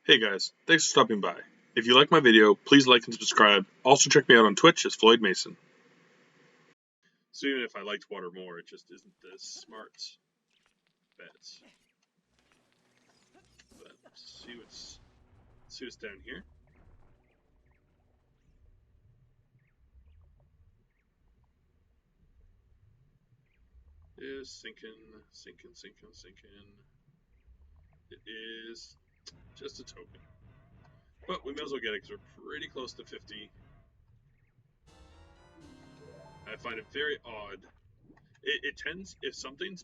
Hey guys, thanks for stopping by. If you like my video, please like and subscribe. Also check me out on Twitch as Floyd Mason. So even if I liked water more, it just isn't the smart bet. But let's see what's down here. It is sinking. It is just a token. But we may as well get it because we're pretty close to 50. I find it very odd. It tends, if something's,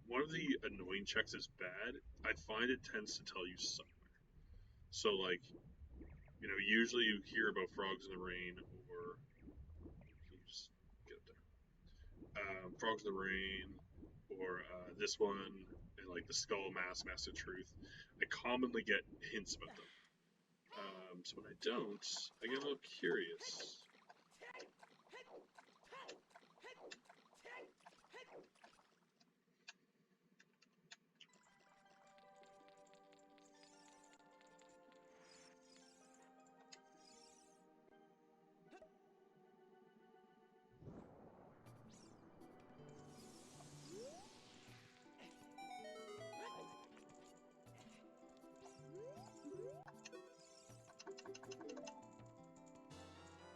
one of the annoying checks is bad, I find it tends to tell you somewhere. So like, you know, usually you hear about frogs in the rain, or can you just get up there? Frogs in the rain, or this one, and like the skull mask of truth. I commonly get hints about them. So when I don't, I get a little curious.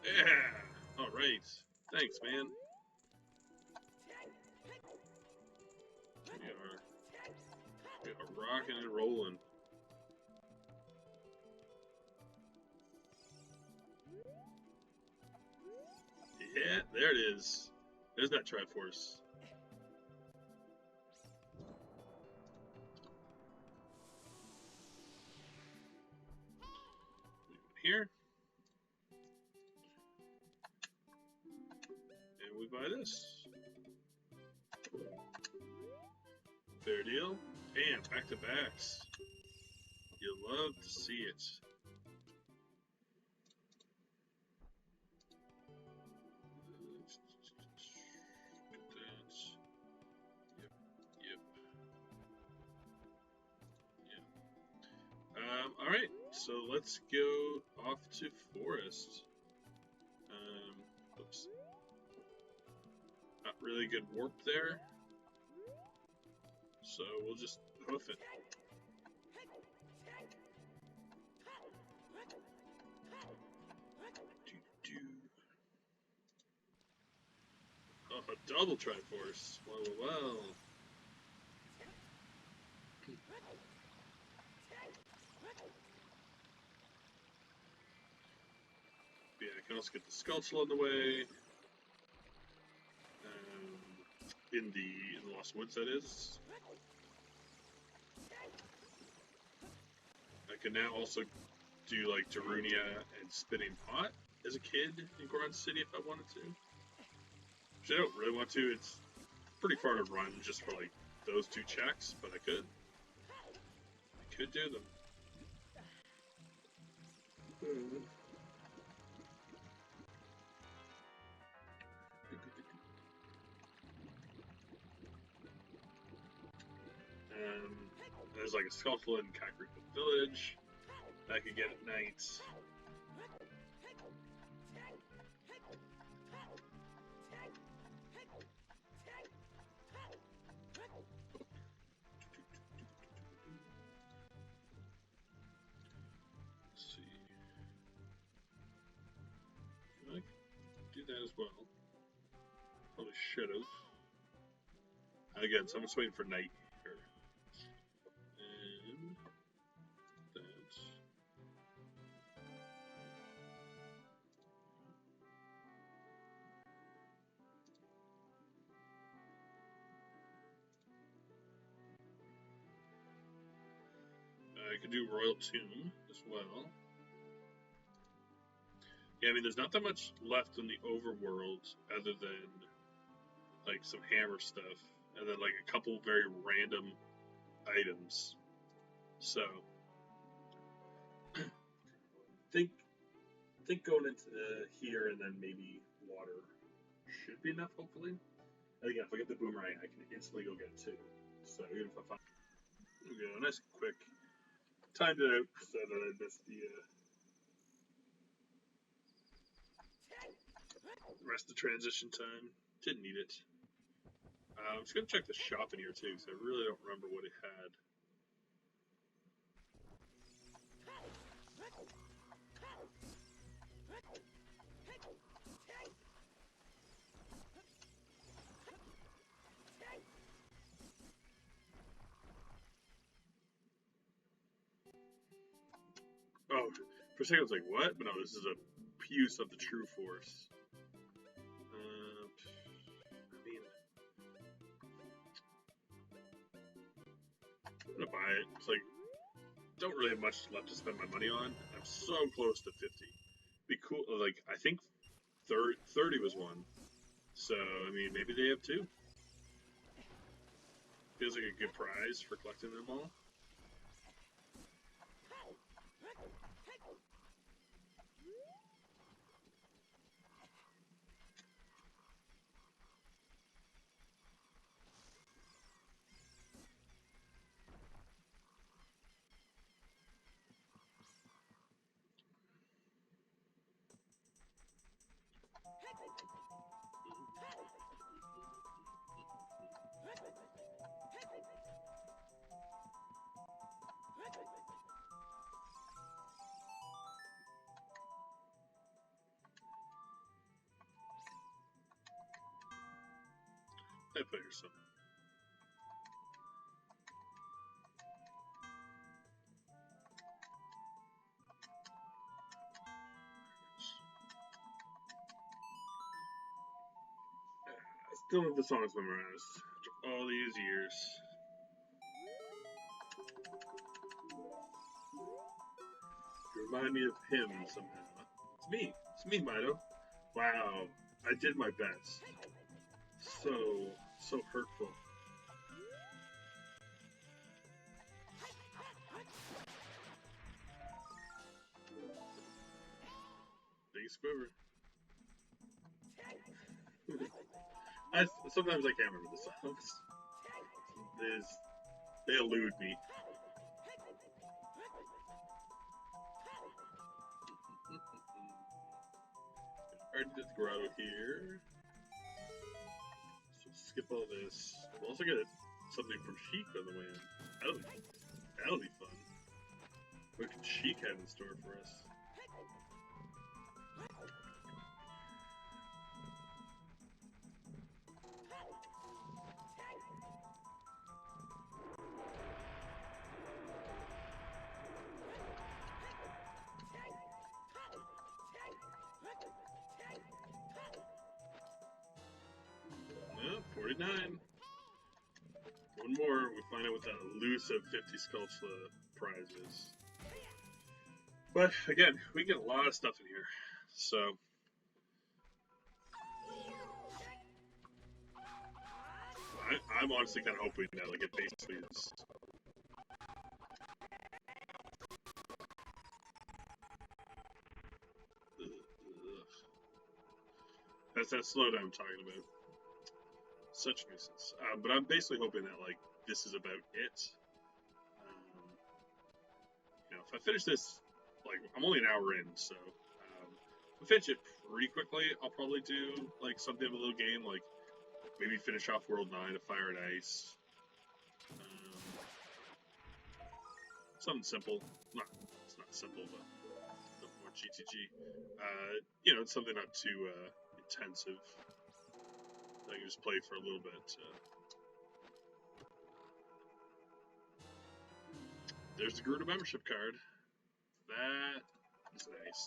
Yeah! Alright. Thanks, man. We are rocking and rolling. Yeah, there it is. There's that Triforce. Here. And we buy this. Fair deal. Damn, back to backs. You love to see it. Alright, so let's go off to Forest. Oops. Not really good warp there. So we'll just hoof it. Oh, a double Triforce. Well. Yeah, I can also get the Skulltula in the way. In the Lost Woods, that is. I can now also do like Darunia and Spinning Pot as a kid in Goron City if I wanted to. Which I don't really want to. It's pretty far to run just for like those two checks, but I could. I could do them. There's like a Skulltula in Kakariko Village that I could get at night. Let's see. I could do that as well. Probably should have. And again, so I'm just waiting for night here. And that. I could do Royal Tomb as well. Yeah, I mean, there's not that much left in the overworld other than like some hammer stuff, and then like a couple very random items. So, think going into here and then maybe water should be enough, hopefully. And again, if I get the boomerang, I can instantly go get it too. So even if I find, there we go, a nice quick timed it out so that I missed the rest of the transition time. Didn't need it. I'm just gonna check the shop in here too, because I really don't remember what it had. Oh, for a second I was like, what? But no, this is a Puce of the Triforce. I mean, I'm gonna buy it. It's like, don't really have much left to spend my money on. I'm so close to 50. Be cool, like, I think 30 was one. So, I mean, maybe they have two. Feels like a good prize for collecting them all. I play her some. I still have the songs memorized after all these years. You remind me of him somehow. It's me. It's me, Meadow. Wow, I did my best. So hurtful. Big squiver. Sometimes I can't remember the songs. They elude me. Already did the grotto here. So skip all this. We'll also get something from Sheik on the way in. That'll be fun. What can Sheik have in store for us? No, 49. One more, we find out what that elusive 50 Skulltula prize is. But again, we get a lot of stuff in here, so I'm honestly kind of hoping that like it basically is. That's that slowdown I'm talking about. Such nuisance. But I'm basically hoping that like this is about it. You know, if I finish this, like I'm only an hour in, so if I finish it pretty quickly, I'll probably do like something of a little game, like maybe finish off World 9 of Fire and Ice. Something simple. It's not simple, but more GTG. You know, it's something not too intensive. I can just play for a little bit. There's the Gerudo membership card. That is nice.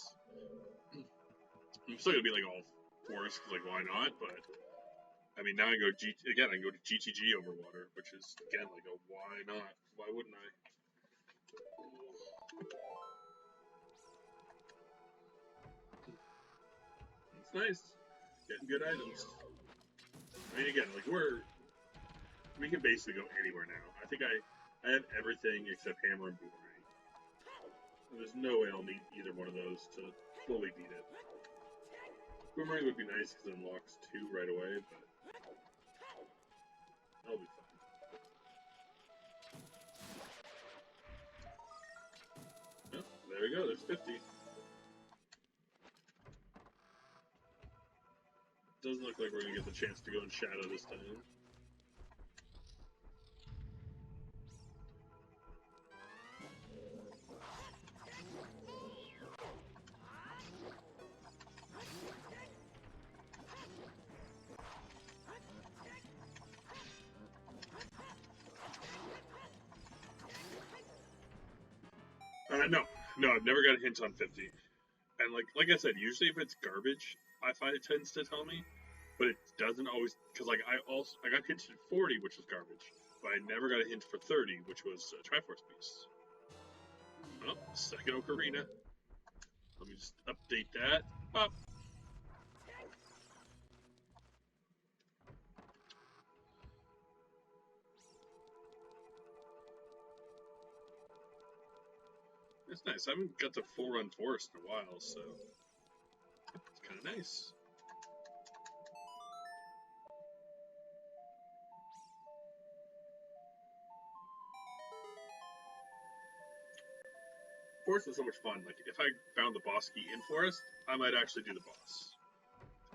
I'm still gonna be like all forest, like why not? But I mean, now I go again. I can go to GTG over water, which is again like a why not? Why wouldn't I? It's nice. Getting good items. I mean, again, like we can basically go anywhere now. I think I have everything except hammer and boomerang. There's no way I'll need either one of those to fully beat it. Boomerang would be nice because it unlocks 2 right away, but that'll be fun. There we go, there's 50. Doesn't look like we're gonna get the chance to go in Shadow this time. No, I've never got a hint on 50. And like I said, usually if it's garbage, I find it tends to tell me, but it doesn't always. Because like I got hinted at 40, which was garbage, but I never got a hint for 30, which was a Triforce piece. Oh, second Ocarina. Let me just update that. Up. That's nice. I haven't got to full run forest in a while, so it's kind of nice. Forest is so much fun. Like if I found the boss key in forest, I might actually do the boss.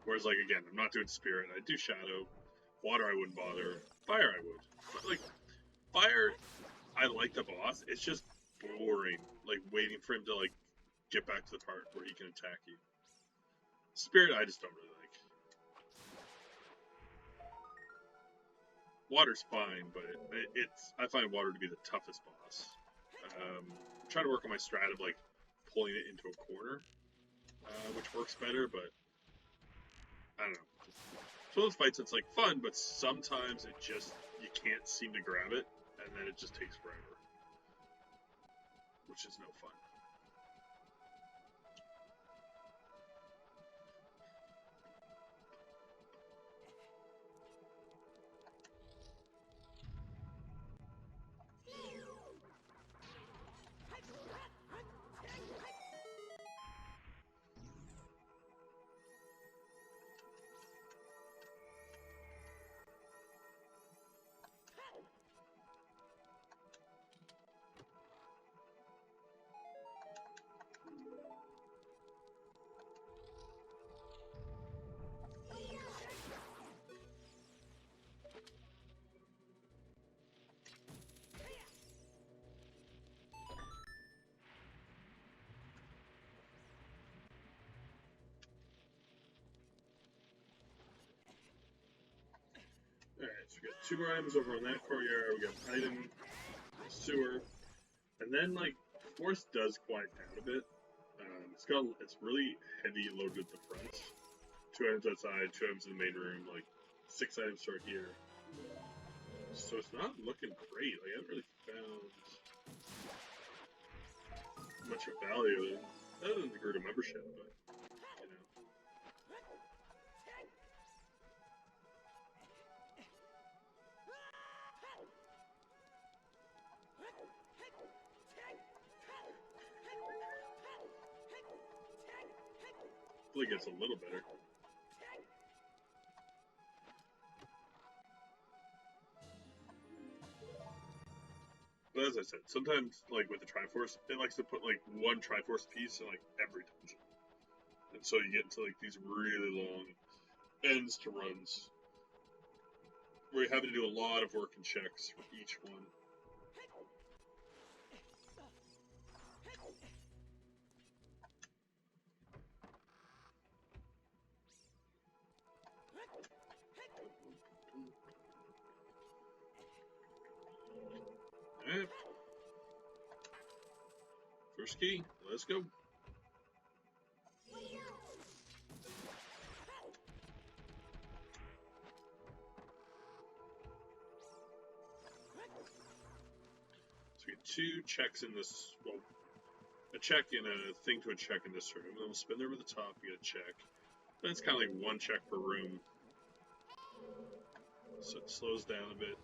Whereas like again, I'm not doing spirit. I do shadow. Water I wouldn't bother. Fire I would. But like fire, I like the boss. It's just boring. Like waiting for him to like get back to the part where he can attack you. Spirit I just don't really like. Water's fine, but I find water to be the toughest boss. I'm trying to work on my strat of like pulling it into a corner, which works better, but I don't know. It's one of those fights that's like fun, but sometimes it just you can't seem to grab it, and then it just takes forever, which is no fun. Alright, so we got 2 more items over on that courtyard. We got an item, sewer, and then like force does quiet down a bit. It's really heavy loaded at the front. 2 items outside, 2 items in the main room, like 6 items start here. So it's not looking great. Like I haven't really found much of value other than the Gerudo membership, but you know. Hopefully it gets a little better. But as I said, sometimes like with the Triforce, it likes to put like one Triforce piece in like every dungeon. And so you get into like these really long ends to runs where you're having to do a lot of work and checks for each one. Alright. First key, let's go. So we get 2 checks in this, well, a check and a thing to a check in this room. Then we'll spin over the top, we get a check. Then it's kind of like 1 check per room. So it slows down a bit.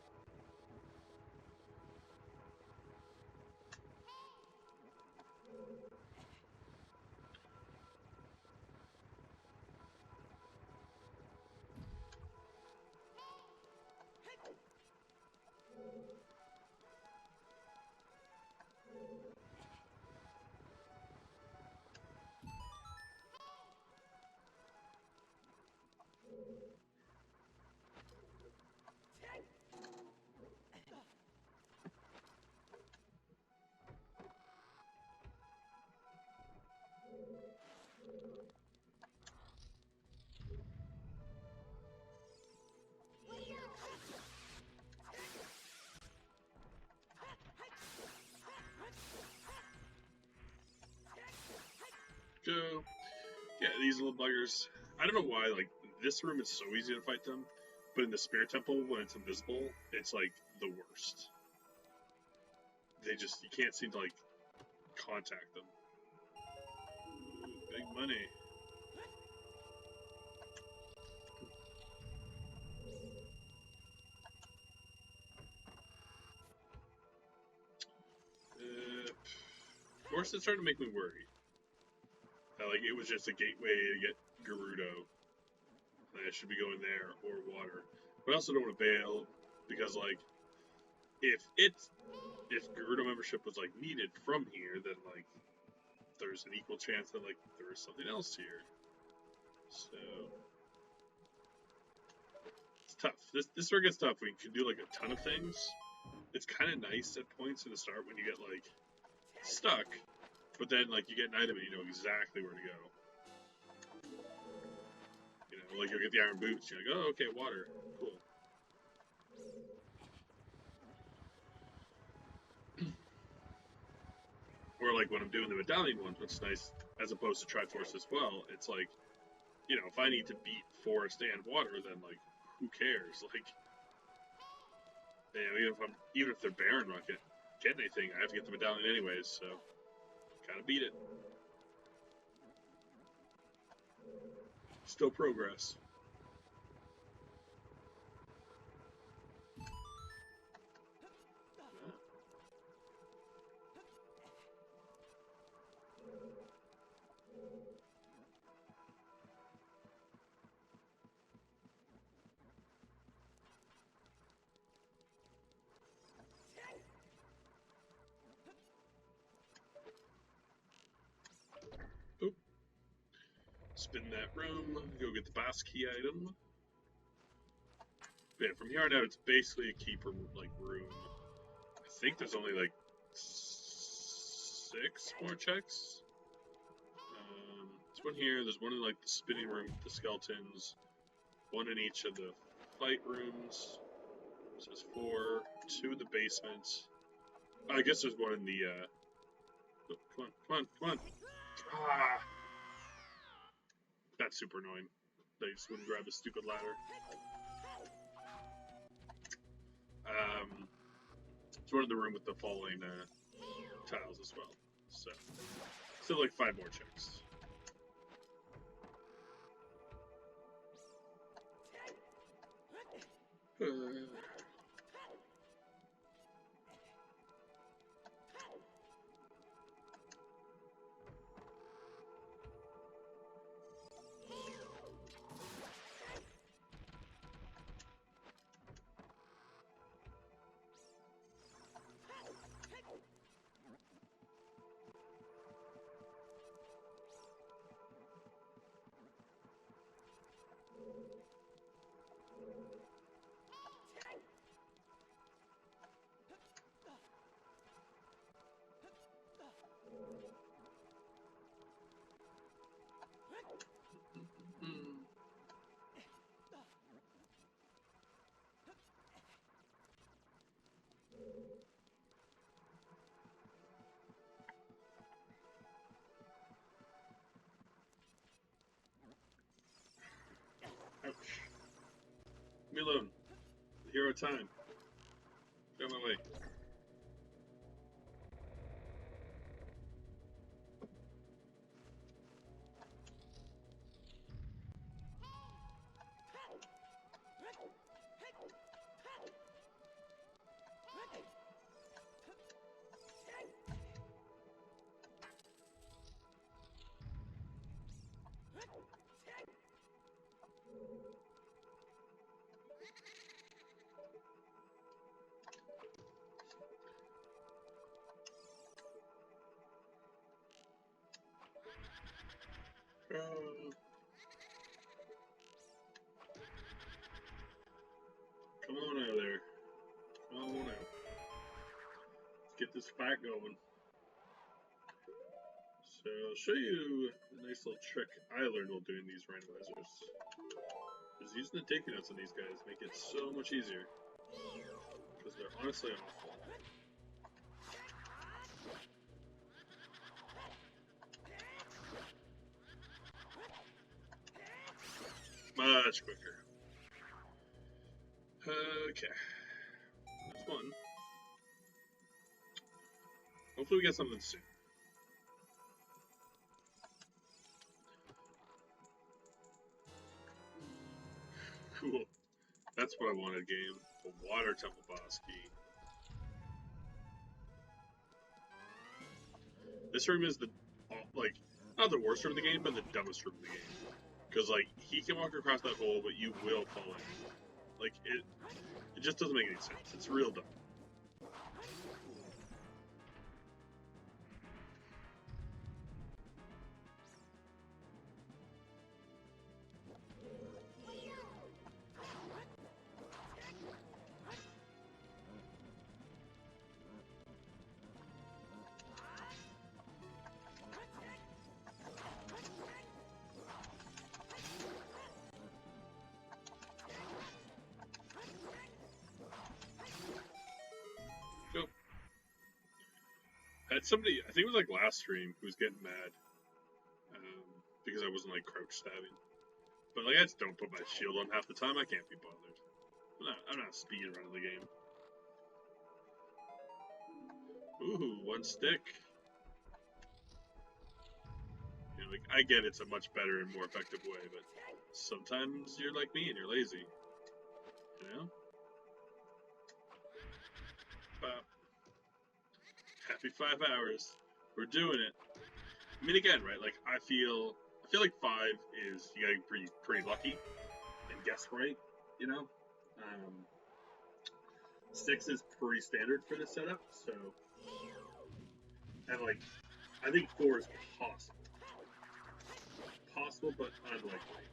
Yeah, these little buggers. I don't know why, like, this room is so easy to fight them, but in the Spirit Temple, when it's invisible, it's, like, the worst. They just, you can't seem to, like, contact them. Ooh, big money. Forest is starting to make me worry. Like, it was just a gateway to get Gerudo. I should be going there or water. But I also don't want to bail because, like, if Gerudo membership was like needed from here, then like there's an equal chance that like there is something else here. So it's tough. This sort gets tough. We can do like a ton of things. It's kind of nice at points in the start when you get like stuck, but then like you get an item and you know exactly where to go. You know, like you'll get the iron boots. You're like, oh, okay, water, cool. Or like when I'm doing the medallion ones, which is nice, as opposed to Triforce as well. It's like, you know, if I need to beat forest and water, then like, who cares? Like, you know, even if they're barren, I'm not gonna get anything. I have to get the medallion anyways, so gotta beat it. Still progress. Oop. Spin that room, go get the boss key item. But yeah, from here on out, it's basically a keeper like room. I think there's only like 6 more checks. There's one here. There's one in like the spinning room with the skeletons. One in each of the fight rooms. So there's 4. 2 in the basement. Oh, I guess there's one in the. Oh, come on, come on, come on! Ah, that's super annoying. They just wouldn't grab the stupid ladder. It's one in the room with the falling tiles as well. So, still like 5 more checks. Ouch. Leave me alone. Hero time. Get out of my way. Come on out of there. Come on out. Let's get this fight going. So I'll show you a nice little trick I learned while doing these randomizers. Is using the take notes on these guys make it so much easier. Because they're honestly awful. much quicker. Okay. That's one. Hopefully we get something soon. Cool. That's what I wanted, game. A water temple boss key. This room is the, like, not the worst room of the game, but the dumbest room of the game. Because, like, he can walk across that hole, but you will fall in. Like, it just doesn't make any sense. It's real dumb. Had somebody, I think it was like last stream, who was getting mad because I wasn't like crouch stabbing. But like I just don't put my shield on half the time. I can't be bothered. I'm not speeding running the game. Ooh, one stick. You know, like I get it's a much better and more effective way, but sometimes you're like me and you're lazy. You know? Happy 5 hours. We're doing it. I mean, again, right? Like, I feel like 5 is you gotta be pretty lucky and guess right, you know. 6 is pretty standard for this setup, so, and like, I think 4 is possible, but unlikely.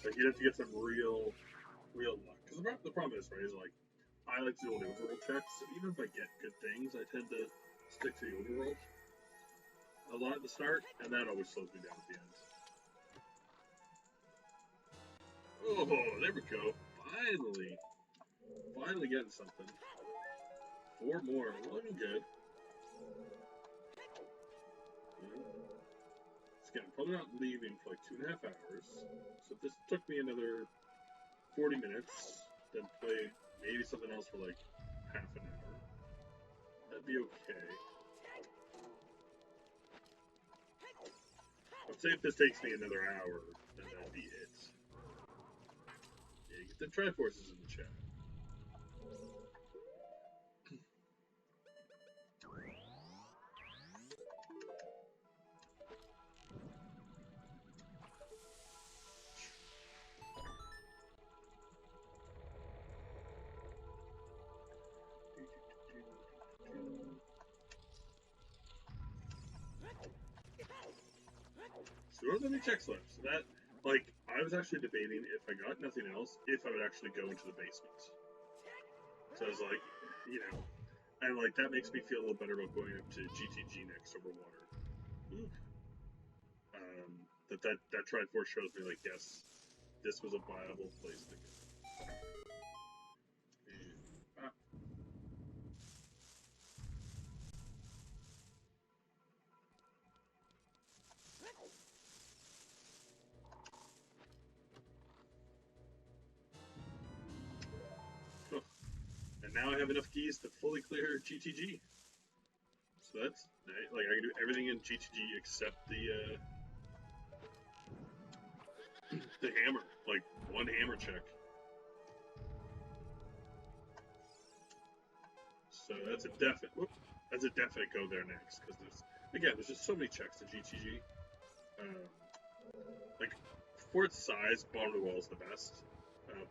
Like, you'd have to get some real luck. Because the problem is, right, is like, I like to do all the overworld checks, so even if I get good things, I tend to stick to the overworld a lot at the start, and that always slows me down at the end. Oh, there we go. Finally getting something. 4 more. Looking good. Again, I'm probably not leaving for like 2.5 hours. So if this took me another 40 minutes, then play maybe something else for like half an hour, that'd be okay. I'd say if this takes me another hour, then that'd be it. Yeah, get the Triforces in the chat. So there wasn't any checks left. So that, like, I was actually debating if I got nothing else, if I would actually go into the basement. So I was like, you know, and like that makes me feel a little better about going up to GTG next over water. That Triforce shows me like, yes, this was a viable place to go. And, and now I have enough keys to fully clear GTG. So that's like I can do everything in GTG except the hammer, like one hammer check. So that's a definite. That's a definite go there next because there's just so many checks to GTG. Like for its size, bottom of the wall is the best.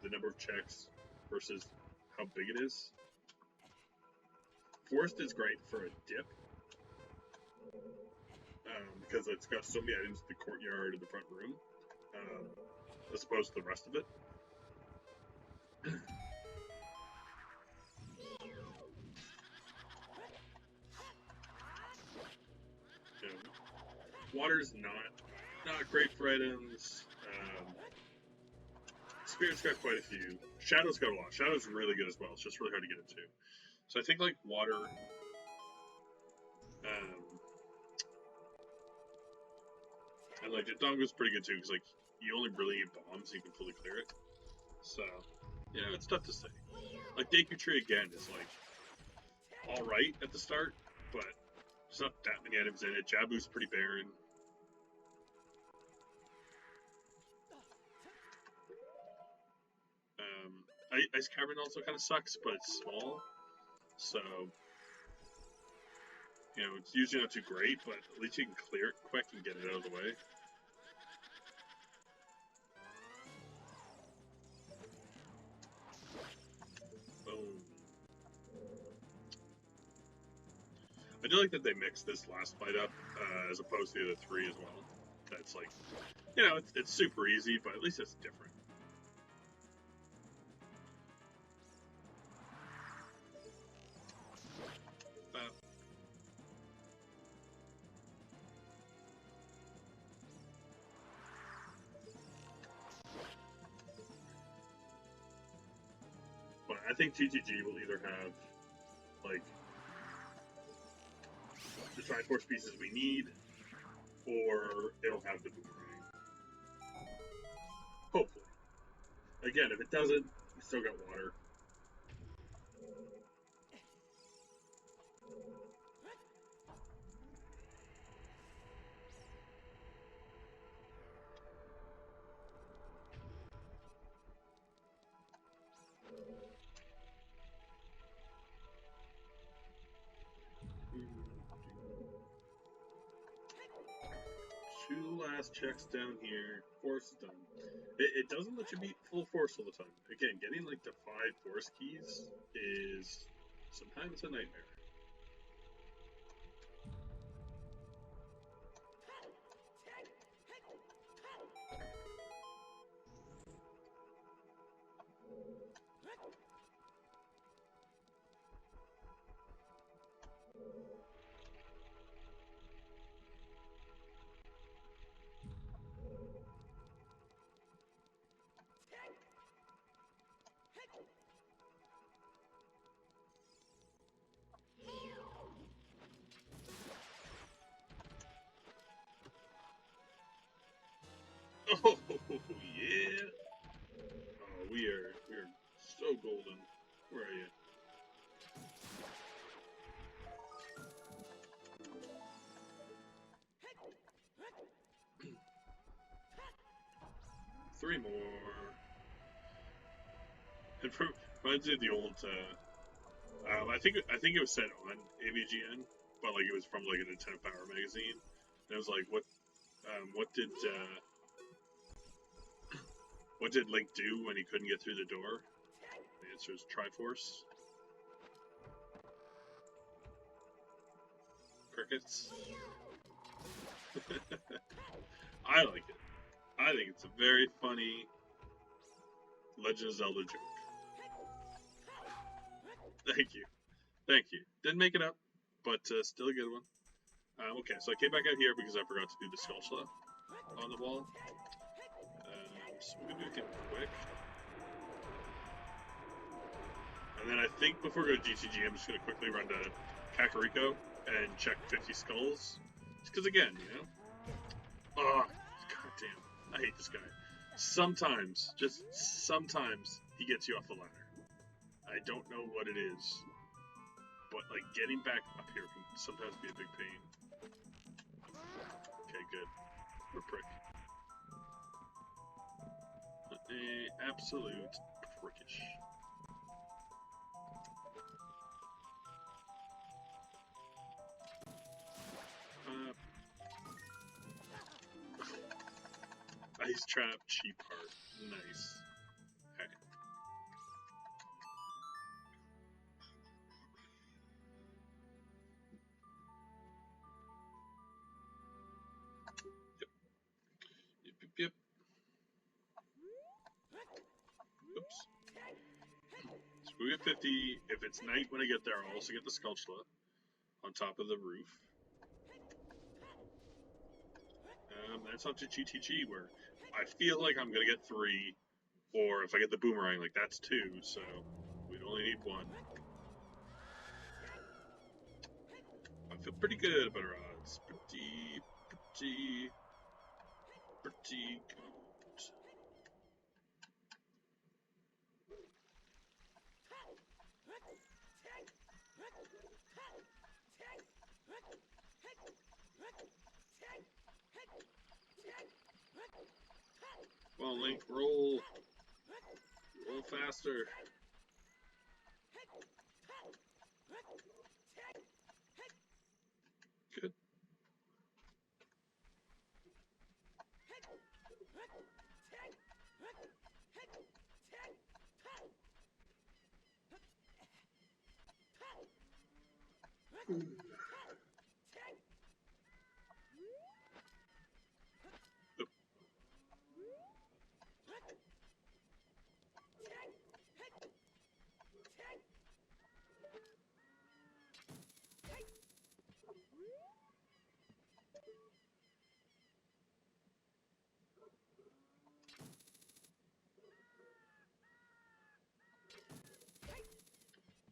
The number of checks versus how big it is. Forest is great for a dip because it's got so many items in the courtyard and the front room, as opposed to the rest of it. Water's not great for items. Spirit's got quite a few. Shadow's got a lot. Shadow's really good as well. It's just really hard to get into. So I think like water. And like the Dongo's pretty good too, because like you only really need bombs, so you can fully clear it. So, you know, it's tough to say. Like Deku Tree again is like all right at the start, but there's not that many items in it. Jabu's pretty barren. Ice Cavern also kind of sucks, but it's small, so you know it's usually not too great. But at least you can clear it quick and get it out of the way. Boom. I do like that they mixed this last fight up as opposed to the other three as well. That's like, you know, it's super easy, but at least it's different. But I think TTG will either have like the Triforce pieces we need, or it'll have the boomerang. Hopefully. Again, if it doesn't, we still got water. Two last checks down here. Force is done. It doesn't let you beat full force all the time. Again, getting like the 5 force keys is sometimes a nightmare. Oh yeah! Oh, we are so golden. Where are you? Three more. It reminds me of the old. I think it was sent on AVGN, but like it was from like a Nintendo Power magazine. And it was like, what did Link do when he couldn't get through the door? The answer is Triforce. Crickets. I like it. I think it's a very funny Legend of Zelda joke. Thank you. Thank you. Didn't make it up, but still a good one. Okay, so I came back out here because I forgot to do the Skulltula on the wall. So we're going to do it quick. And then I think before we go to GTG, I'm just going to quickly run to Kakariko and check 50 skulls. Just because, again, you know? Oh, goddamn. I hate this guy. Sometimes, just sometimes, he gets you off the ladder. I don't know what it is. But, like, getting back up here can sometimes be a big pain. Okay, good. We're prick. Absolute prickish. Ice trap, cheap heart. Nice. Okay. Yep. Oops. So we get 50. If it's night when I get there, I'll also get the Skulltula on top of the roof. That's up to GTG, where I feel like I'm going to get 3, or if I get the boomerang, like that's 2, so we'd only need 1. I feel pretty good about our odds. Pretty. Pretty good. Come on, Link, roll. Roll faster. Good.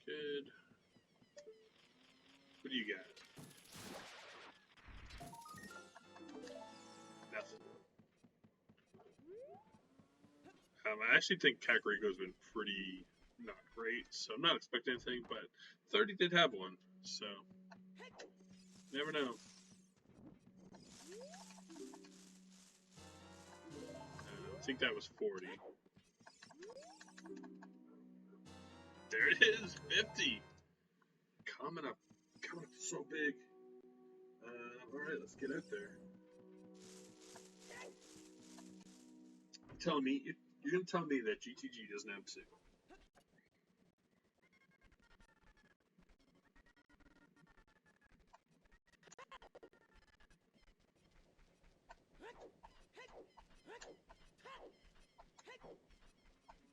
Good. What do you got? Nothing. I actually think Kakariko's been pretty not great, so I'm not expecting anything, but 30 did have one, so never know. I think that was 40. There it is, 50. Coming up so big. Alright, let's get out there. You're gonna tell me that GTG doesn't have 2.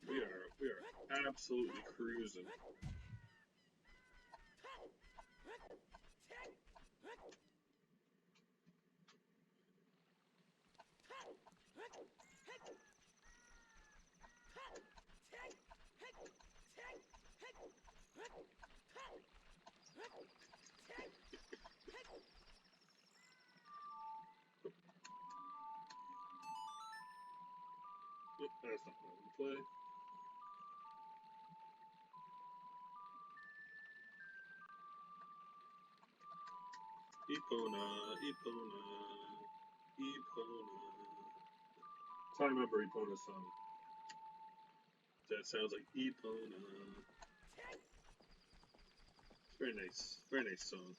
We are absolutely cruising. That's not what we play. Epona. So I remember Epona's song. That sounds like Epona. It's very nice. Very nice song.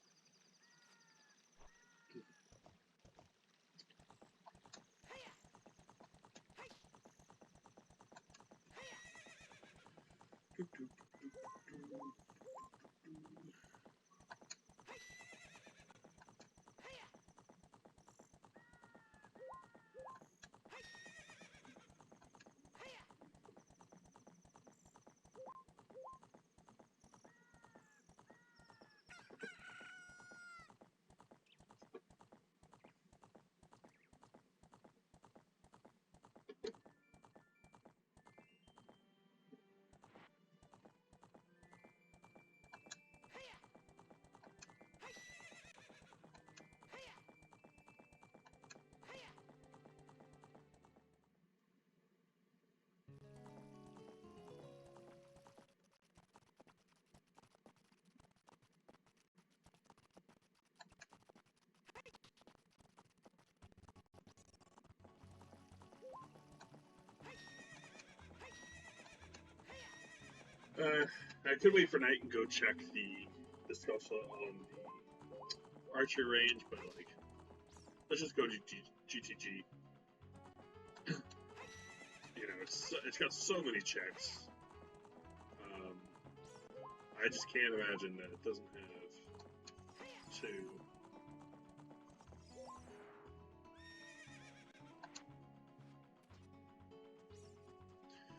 I could wait for night and go check the Skulltula on the archery range, but like, let's just go to GTG. You know, it's got so many checks. I just can't imagine that it doesn't have 2.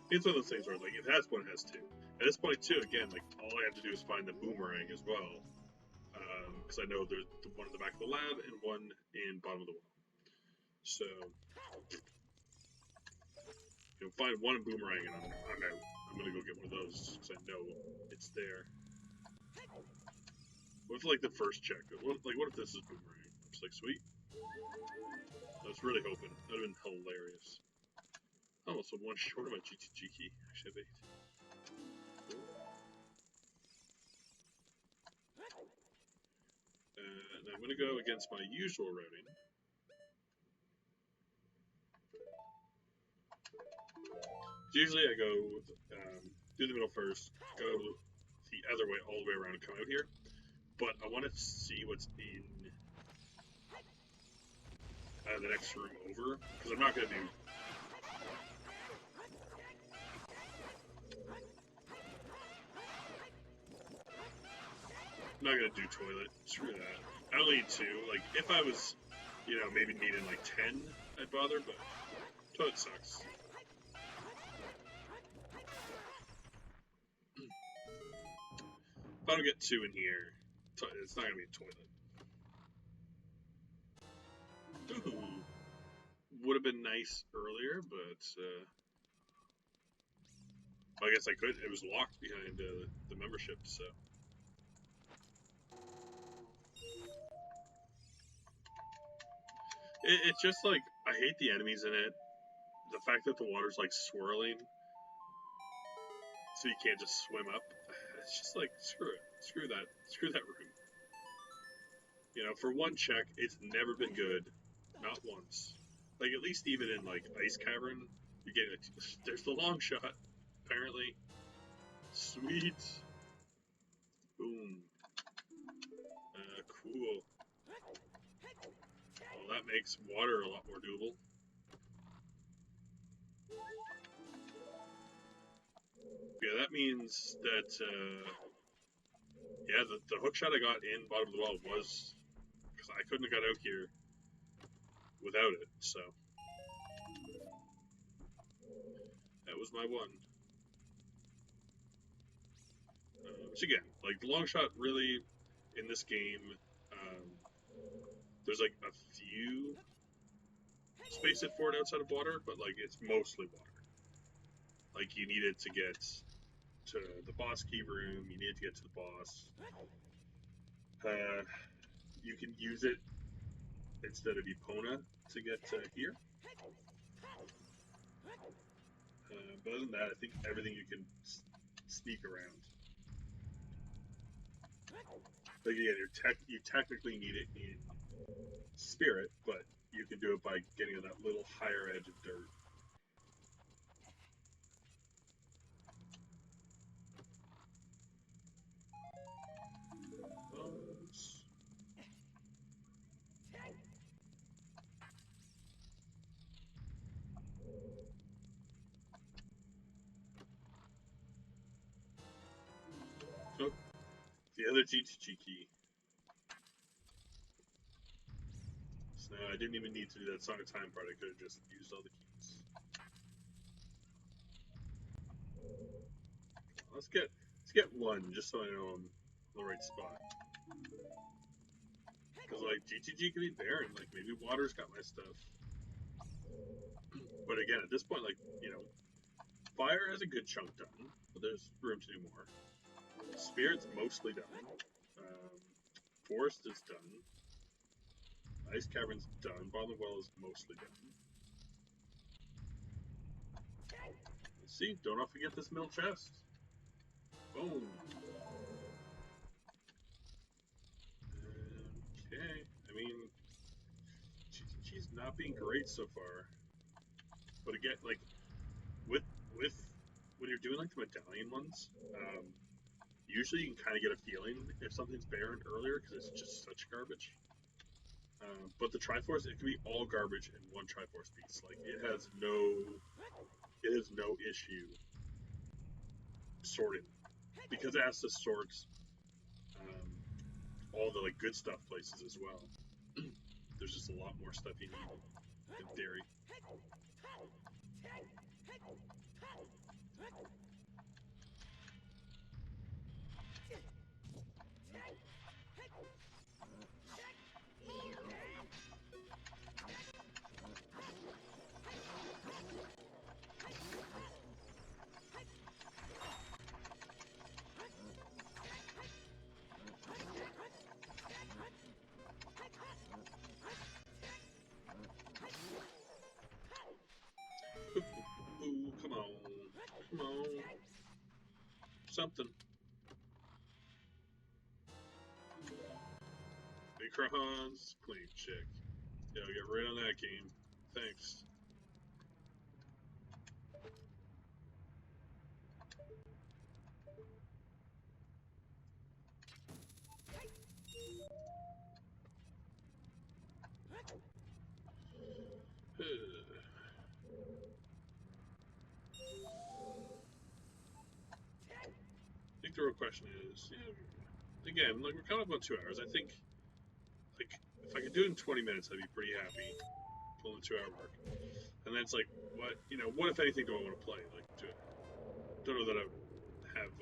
It's one of those things where, like, if it has one, it has 2. At this point, too, again, like, all I have to do is find the boomerang as well. Because I know there's one in the back of the lab and one in bottom of the well. So, you know, find one boomerang and I'm out. I'm gonna go get one of those because I know it's there. What if, like, the first check? What if this is boomerang? It's like, sweet. I was really hoping. That would have been hilarious. Almost one short of my GTG key. Actually, I have 8. And I'm going to go against my usual routing. Usually I go do the middle first, go the other way all the way around and come out here. But I want to see what's in the next room over, because I'm not going to do... I'm not going to do toilet. Screw that. I only need 2. Like, if I was, you know, maybe needing like 10, I'd bother, but toilet sucks. If I don't get 2 in here, it's not going to be a toilet. Ooh. Would have been nice earlier, but I guess I could. It was locked behind the membership, so. It's just like, I hate the enemies in it. The fact that the water's like swirling, so you can't just swim up. It's just like, screw it. Screw that room. You know, for one check, it's never been good. Not once. Like, at least even in like Ice Cavern, you're getting there's the long shot, apparently. Sweet. Boom. Cool. Well, that makes water a lot more doable. Yeah, that means that, yeah, the hook shot I got in bottom of the well was, because I couldn't have got out here without it, so. That was my one. Which again, like, the long shot really, in this game, there's like a few spaces for it outside of water, but like, it's mostly water. Like, you need it to get to the boss key room, you need to get to the boss. You can use it instead of Epona to get here. But other than that, I think everything you can sneak around. Like, again, you technically need it in Spirit, but you can do it by getting on that little higher edge of dirt. Oh, the other GTG key. So I didn't even need to do that Song of Time part. I could have just used all the keys. Let's get one, just so I know I'm in the right spot. Because, like, GTG can be barren. Like, maybe water's got my stuff. But again, at this point, like, you know, fire has a good chunk done, but there's room to do more. Spirit's mostly done. Forest is done. Ice Cavern's done. Bottom of the Well is mostly done. Let's see. Don't forget this middle chest. Boom. Okay. I mean, she's not being great so far. But again, like, with when you're doing like the medallion ones, usually you can kind of get a feeling if something's barren earlier because it's just such garbage. But the Triforce, it can be all garbage in one Triforce piece. Like, it has no issue sorting because it has to sort all the like good stuff places as well. There's just a lot more stuff you need in theory. something. Microns, claim check. Yeah, I'll get right on that game. Thanks. I think the real question is, again, like we're coming up on 2 hours. I think, like, if I could do it in 20 minutes, I'd be pretty happy. Pulling the 2 hour mark, and then it's like, what if anything do I want to play? Like, don't know that I have.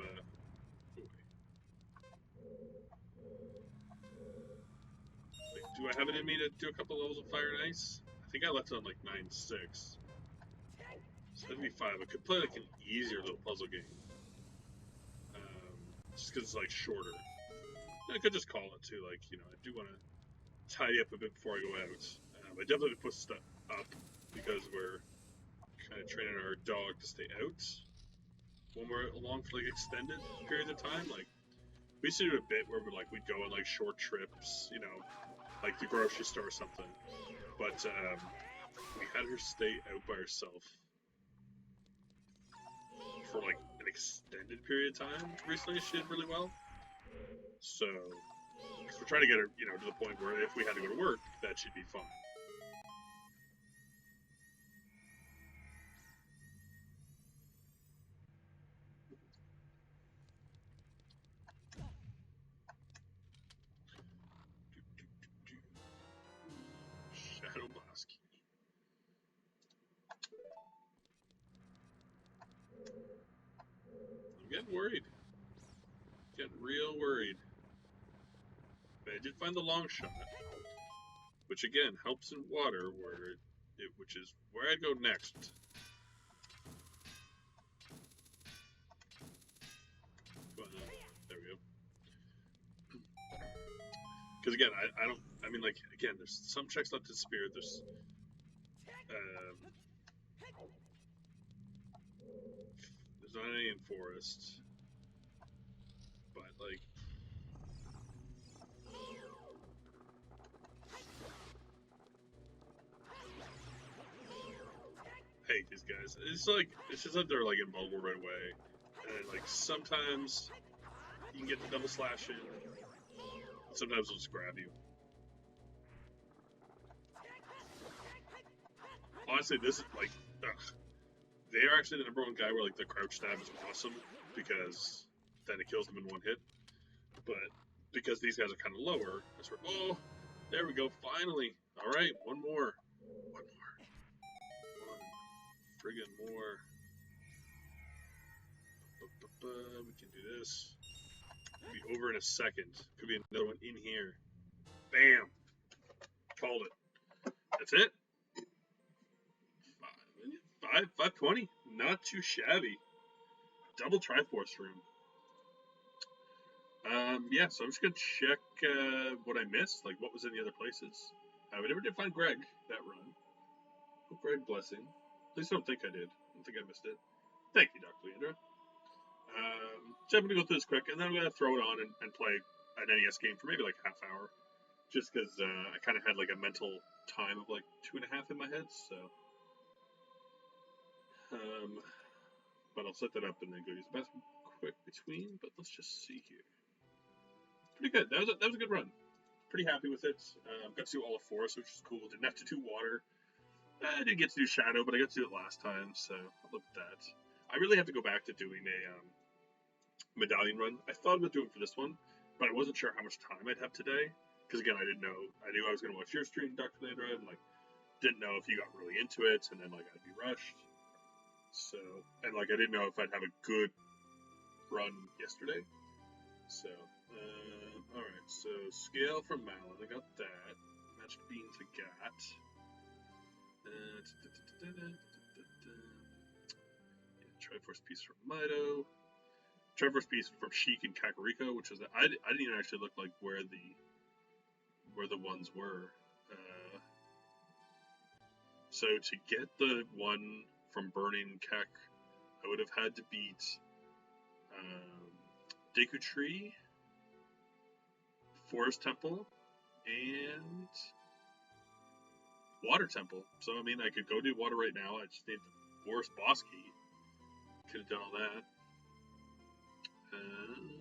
Like, do I have it in me to do a couple levels of Fire and Ice? I think I left it on like 9-6. So that'd be 5. I could play like an easier little puzzle game. Just because it's like shorter. I could just call it too. Like, I do want to tidy up a bit before I go out. I definitely put stuff up because we're kind of training our dog to stay out when we're along for like extended periods of time. Like, we used to do a bit where we'd go on like short trips, like the grocery store or something. But we had her stay out by herself for like an extended period of time recently. She did really well. So, because we're trying to get her, to the point where if we had to go to work, that she'd be fine. Shadow Blast. I'm getting worried. Getting real worried. But I did find the long shot, which again helps in water, which is where I'd go next. There we go. Because again, I don't. I mean, like, again, there's some checks left in Spirit. There's not any in Forest, but like. I hate these guys. It's just that they're like invulnerable right away, and like sometimes you can get the double slash in. Sometimes they'll just grab you. Honestly, this is like, they are actually the #1 guy where like the crouch stab is awesome because then it kills them in one hit. But because these guys are kind of lower, that's where, oh, there we go, finally. All right, one more. Friggin' more. We can do this. It'll be over in a second. Could be another one in here. Bam. Called it. That's it. 520. Not too shabby. Double Triforce room. Yeah, so I'm just gonna check what I missed, like what was in the other places. We never did find Greg that run. Oh, Greg blessing. At least I don't think I did. I don't think I missed it. Thank you, Dr. Leandro. So I'm gonna go through this quick, and then I'm gonna throw it on and play an NES game for maybe like half hour, just because I kind of had like a mental time of like 2.5 in my head. So, but I'll set that up and then go use the bathroom quick between. But let's just see here. Pretty good. That was a good run. Pretty happy with it. Got to do all of Forest, which is cool. Didn't have to do water. I didn't get to do Shadow, but I got to do it last time, so I'll look at that. I really have to go back to doing a medallion run. I thought about doing it for this one, but I wasn't sure how much time I'd have today. Because again, I didn't know. I knew I was going to watch your stream, Dr. Landra, and like didn't know if you got really into it, and then like I'd be rushed. So, and like I didn't know if I'd have a good run yesterday. So, all right. So scale from Malin, I got that. Magic beans, I got. Triforce piece from Meadow. Triforce piece from Sheik and Kakariko, which was I didn't even actually look like where the ones were. So to get the one from Burning Kek, I would have had to beat Deku Tree, Forest Temple, and Water Temple. So, I mean, I could go do water right now. I just need the Forest Boss Key. Could have done all that.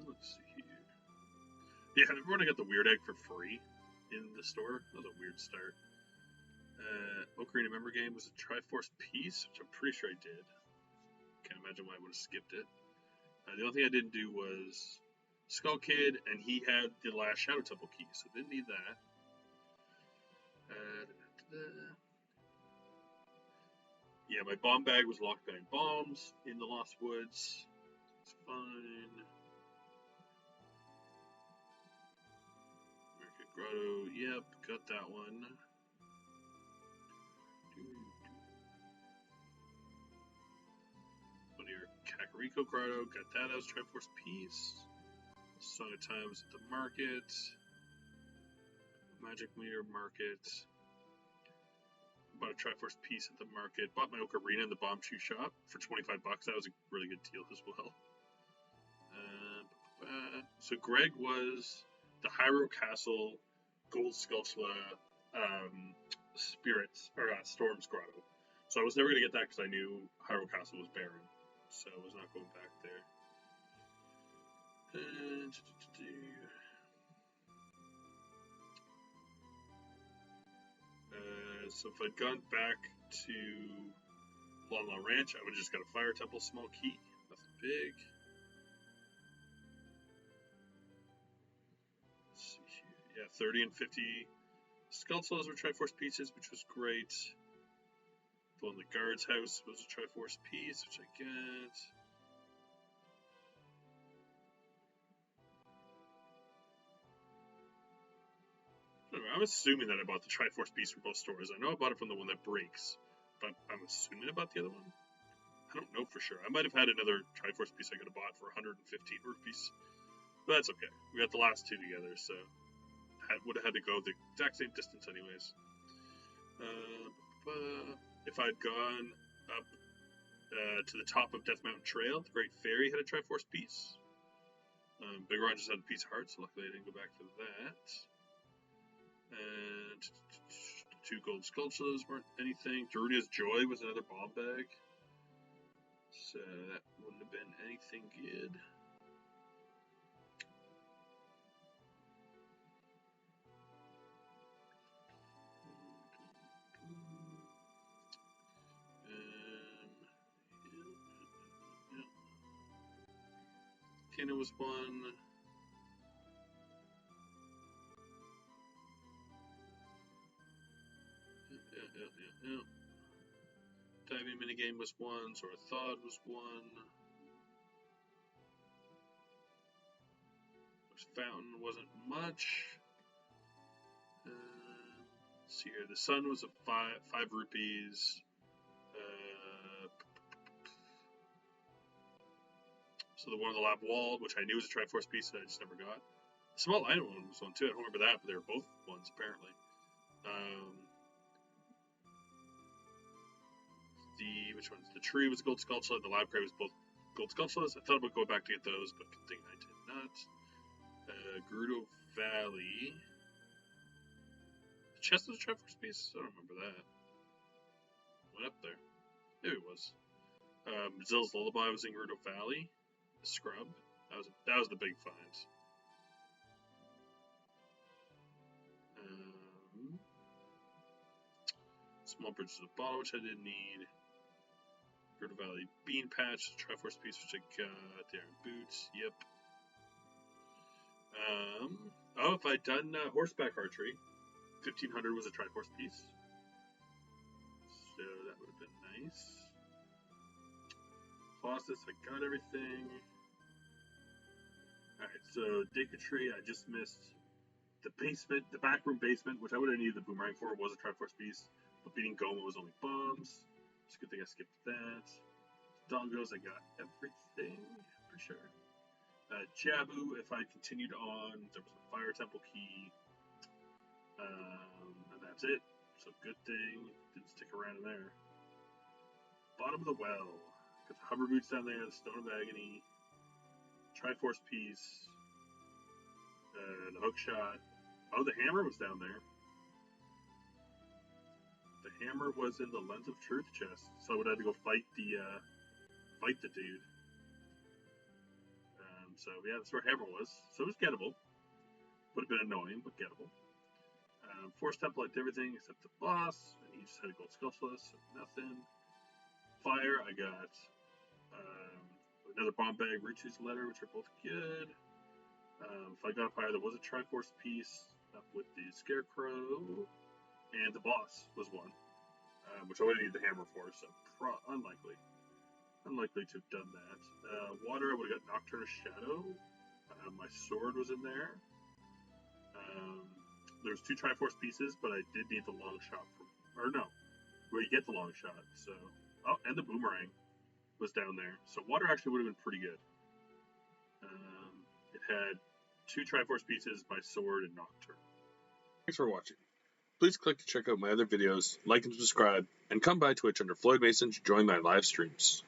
Let's see here. Yeah, everyone got the weird egg for free in the store. That was a weird start. Ocarina member game was a Triforce piece, which I'm pretty sure I did. Can't imagine why I would have skipped it. The only thing I didn't do was Skull Kid, and he had the last Shadow Temple key, so didn't need that. Yeah, my bomb bag was locked behind bombs in the Lost Woods. It's fine. Market Grotto, yep, got that one. One here, Kakariko Grotto, got that as Triforce piece. Song of Times at the market. Magic Meter market. Bought a Triforce piece at the market. Bought my Ocarina in the Bomb Shoe shop for $25. That was a really good deal as well. So Greg was the Hyrule Castle Gold Skulltula Spirits or Storms Grotto. So I was never gonna get that because I knew Hyrule Castle was barren, so I was not going back there. So if I'd gone back to Lon La Ranch, I would have just got a Fire Temple small key. Nothing big. Let's see here. Yeah, 30 and 50 Skulltulas were Triforce pieces, which was great. The one in the guard's house was a Triforce piece, which I get. I'm assuming that I bought the Triforce piece from both stores. I know I bought it from the one that breaks, but I'm assuming I bought the other one. I don't know for sure. I might have had another Triforce piece I could have bought for 115 rupees. But that's okay. We got the last two together, so would have had to go the exact same distance anyways. If I'd gone up to the top of Death Mountain Trail, the Great Fairy had a Triforce piece. Big Ron just had a piece of heart, so luckily I didn't go back to that. And 2 gold Skulltulas weren't anything. Gerudo's Joy was another bomb bag. So that wouldn't have been anything good. Kena was one. Diving minigame was one. Zora Thawed was one. Fountain wasn't much. Let's see here. The sun was a 5 rupees. So the one on the lab wall, which I knew was a Triforce piece that I just never got. The small island one was one too. I don't remember that, but they were both ones apparently. Which ones? The tree was a gold Skulltula, and the lab crate was both gold Skulltulas. I thought about going back to get those, but good thing I did not. Gerudo Valley. The chest was a Triforce piece? I don't remember that. Went up there. Maybe it was. Zill's Lullaby was in Gerudo Valley. The Scrub. That was the big find. Small Bridges of the Bottle, which I didn't need. Gerudo Valley Bean Patch, Triforce piece, which I got. There in Boots. Yep. Oh, if I'd done horseback archery, 1500 was a Triforce piece. So that would have been nice. Faucets, I got everything. Alright, so Deku Tree, I just missed. The basement, the backroom basement, which I would have needed the boomerang for, was a Triforce piece. But beating Goma was only bombs. It's a good thing I skipped that. Dongos, I got everything for sure. Jabu, if I continued on, there was a Fire Temple key. And that's it. So good thing didn't stick around in there. Bottom of the well. Got the hover boots down there, the Stone of Agony. Triforce piece, the hook shot. Oh, the hammer was down there. The hammer was in the Lens of Truth chest, so I would have to go fight the dude. So yeah, that's where hammer was. So it was gettable. Would have been annoying, but gettable. Force Temple liked everything except the boss, and he just had a gold Skulltula, so nothing. Fire, I got another bomb bag, Ritu's letter, which are both good. If I got up higher, there was a Triforce piece up with the Scarecrow, and the boss was one, which I would need the hammer for, so unlikely. Unlikely to have done that. Water, I would have got Nocturnal Shadow. My sword was in there. There's 2 Triforce pieces, but I did need the long shot where you get the long shot. So, and the boomerang was down there. So water actually would have been pretty good. It had 2 Triforce pieces, my sword, and Nocturne. Thanks for watching. Please click to check out my other videos, like and subscribe, and come by Twitch under Floyd Mason to join my live streams.